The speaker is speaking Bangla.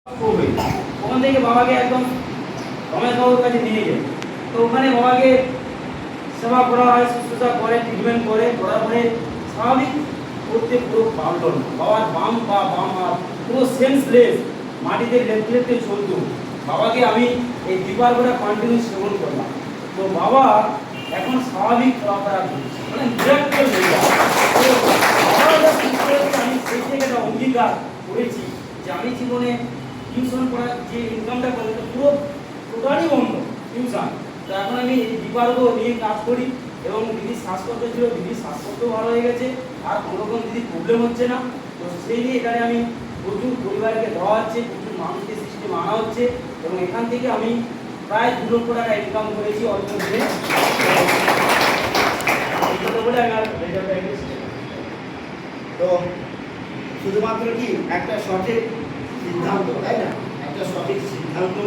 ওখান থেকে বাবাকে একদম রমেশ বাবুর কাছে নিয়ে যায়। তো ওখানে বাবাকে সেবা করা হয়, শুশ্রূষা করে, ট্রিটমেন্ট করে, করার পরে স্বাভাবিক করতে পুরো পারল না। বাবার বাম পা বাম হাত পুরো সেন্সলেস, মাটিতে লেপতে লেপতে চলতো। বাবাকে আমি এই দুবার করে কন্টিনিউ সেবন করলাম। তো বাবা এখন স্বাভাবিক চলাফেরা করছে, মানে মিরাক্কেল হয়ে যায়। তো বাবা যা সুস্থ হয়েছে, আমি সেই থেকে একটা অঙ্গীকার করেছি যে আমি জীবনে টিউশন পড়ার যে ইনকামটা করে পুরো টোটালি বন্ধ টিউশন। তো এখন আমি এই বিপার্গ নিয়ে কাজ করি এবং দিদির শ্বাসকষ্ট ছিল, দিদির শ্বাসকষ্ট ভালো হয়ে গেছে, আর কোনো রকম দিদির প্রবলেম হচ্ছে না। তো সেই নিয়ে এখানে আমি প্রচুর পরিবারকে দেওয়া হচ্ছে, প্রচুর মানুষকে সিস্টেম আনা হচ্ছে এবং এখান থেকে আমি প্রায় 2 লক্ষ টাকা ইনকাম করেছি অল্প দিনে। বলে আমি আর তো শুধুমাত্র কি একটা সঠিক সিদ্ধান্ত, তাই না? একটা সঠিক সিদ্ধান্ত